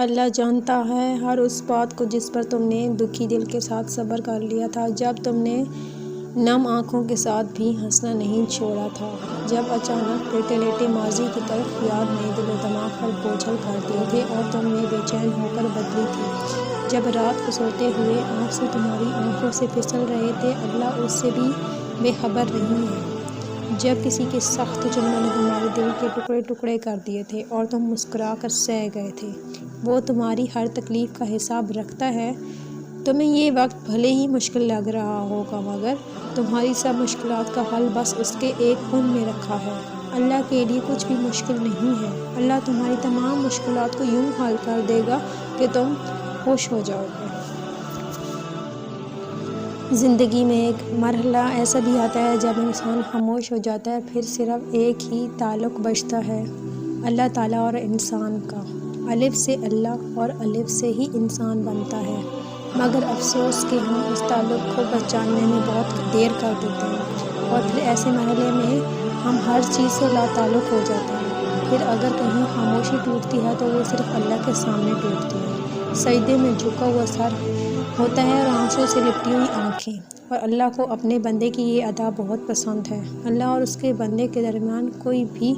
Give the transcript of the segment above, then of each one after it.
اللہ جانتا ہے ہر اس بات کو جس پر تم نے دکھی دل کے ساتھ صبر کر لیا تھا، جب تم نے نم آنکھوں کے ساتھ بھی ہنسنا نہیں چھوڑا تھا، جب اچانک لیٹے لیٹے ماضی کی تلخ یاد نے دل و دماغ پر بوجھل کر دیے تھے اور تم نے بے چین ہو کر بدلی تھی، جب رات کو سوتے ہوئے آنسو تمہاری آنکھوں سے پھسل رہے تھے، اللہ اس سے بھی بے خبر نہیں ہے، جب کسی کے سخت چنبھل نے تمہارے دل کے ٹکڑے ٹکڑے کر دیے تھے اور تم مسکرا کر سہ گئے تھے، وہ تمہاری ہر تکلیف کا حساب رکھتا ہے۔ تمہیں یہ وقت بھلے ہی مشکل لگ رہا ہوگا مگر تمہاری سب مشکلات کا حل بس اس کے ایک کن میں رکھا ہے۔ اللہ کے لیے کچھ بھی مشکل نہیں ہے۔ اللہ تمہاری تمام مشکلات کو یوں حل کر دے گا کہ تم خوش ہو جاؤ گے۔ زندگی میں ایک مرحلہ ایسا بھی آتا ہے جب انسان خاموش ہو جاتا ہے، پھر صرف ایک ہی تعلق بچتا ہے، اللہ تعالیٰ اور انسان کا۔ الف سے اللہ اور الف سے ہی انسان بنتا ہے، مگر افسوس کہ ہم اس تعلق کو پہچاننے میں بہت دیر کر دیتے ہیں، اور پھر ایسے مرحلے میں ہم ہر چیز سے لا تعلق ہو جاتے ہیں۔ پھر اگر کہیں خاموشی ٹوٹتی ہے تو وہ صرف اللہ کے سامنے ٹوٹتی ہے، سجدے میں جھکا ہوا سر ہوتا ہے اور آنسوں سے لپٹی ہوئی آنکھیں، اور اللہ کو اپنے بندے کی یہ ادا بہت پسند ہے۔ اللہ اور اس کے بندے کے درمیان کوئی بھی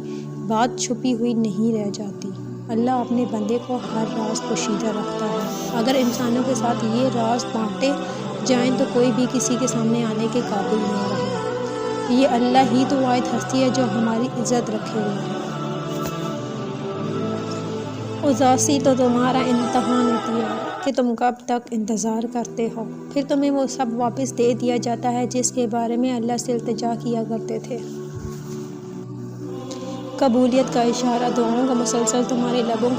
بات چھپی ہوئی نہیں رہ جاتی۔ اللہ اپنے بندے کو ہر راز پوشیدہ رکھتا ہے۔ اگر انسانوں کے ساتھ یہ راز بانٹے جائیں تو کوئی بھی کسی کے سامنے آنے کے قابل نہ رہے۔ یہ اللہ ہی تو واحد ہستی ہے جو ہماری عزت رکھے ہوئے ہے۔ اداسی تو تمہارا امتحان ہوتی ہے کہ تم کب تک انتظار کرتے ہو، پھر تمہیں وہ سب واپس دے دیا جاتا ہے جس کے بارے میں اللہ سے التجا کیا کرتے تھے۔ قبولیت کا اشارہ، دعاؤں کا مسلسل تمہارے لبوں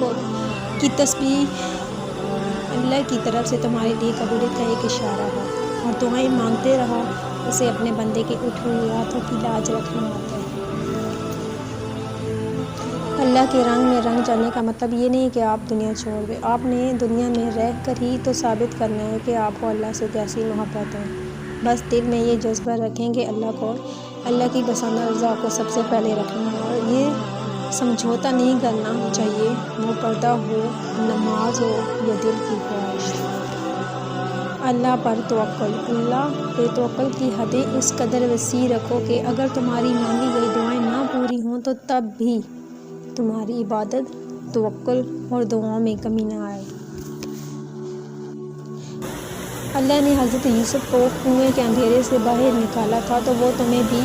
کی تسبیح اللہ کی طرف سے تمہارے لیے قبولیت کا ایک اشارہ ہے، اور دعائیں مانگتے رہو، اسے اپنے بندے کے اٹھے ہوئے ہاتھوں کی لاج رکھنا آتا ہے۔ اللہ کے رنگ میں رنگ جانے کا مطلب یہ نہیں کہ آپ دنیا چھوڑ دیں، آپ نے دنیا میں رہ کر ہی تو ثابت کرنا ہے کہ آپ کو اللہ سے کیسی محبت ہے۔ بس دل میں یہ جذبہ رکھیں کہ اللہ کی پسند و رضا کو سب سے پہلے رکھنا ہے، اور یہ سمجھوتا نہیں کرنا چاہیے، وہ پردہ ہو، نماز ہو یا دل کی خواہش۔ اللہ پر توکل، اللہ پہ توکل کی حدیں اس قدر وسیع رکھو کہ اگر تمہاری مانگی گئی دعائیں نہ پوری ہوں تو تب بھی تمہاری عبادت، توکل اور دعاؤں میں کمی نہ آئے۔ اللہ نے حضرت یوسف کو کنویں کے اندھیرے سے باہر نکالا تھا تو وہ تمہیں بھی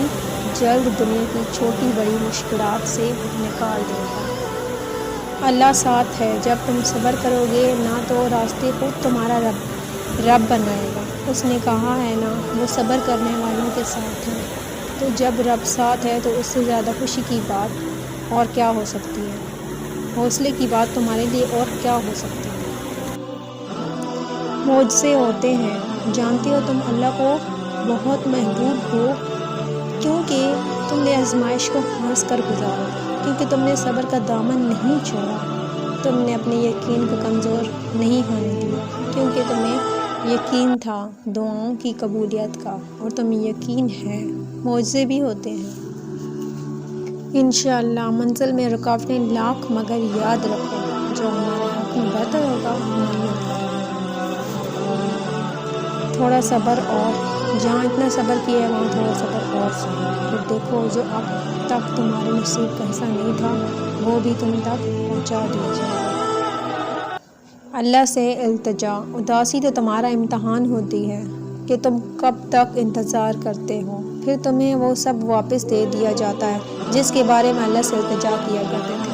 جلد دنیا کی چھوٹی بڑی مشکلات سے نکال دے گا۔ اللہ ساتھ ہے، جب تم صبر کرو گے نہ تو راستے خود تمہارا رب بنائے گا، اس نے کہا ہے نا، وہ صبر کرنے والوں کے ساتھ ہے۔ تو جب رب ساتھ ہے تو اس سے زیادہ خوشی کی بات اور کیا ہو سکتی ہے؟ حوصلے کی بات تمہارے لیے اور کیا ہو سکتی ہے؟ معجزے ہوتے ہیں، جانتے ہو تم اللہ کو بہت محبوب ہو کیونکہ تم نے آزمائش کو ہنس کر گزارا، کیونکہ تم نے صبر کا دامن نہیں چھوڑا، تم نے اپنے یقین کو کمزور نہیں ہونے دیا، کیونکہ تمہیں یقین تھا دعاؤں کی قبولیت کا، اور تمہیں یقین ہے معجزے بھی ہوتے ہیں۔ انشاءاللہ منزل میں رکاوٹیں لاکھ مگر یاد رکھو جو ہمارے حق میں بہتر ہوگا ہماری بہتر ہے۔ تھوڑا صبر، اور جہاں اتنا صبر کیا ہے وہاں تھوڑا صبر اور سہو، پھر دیکھو جو اب تک تمہارے نصیب کا حصہ نہیں تھا وہ بھی تم تک پہنچا دیا جائے گا۔ اللہ سے التجا، اداسی تو تمہارا امتحان ہوتی ہے کہ تم کب تک انتظار کرتے ہو، پھر تمہیں وہ سب واپس دے دیا جاتا ہے جس کے بارے میں اللہ سے التجا کیا کرتے تھے۔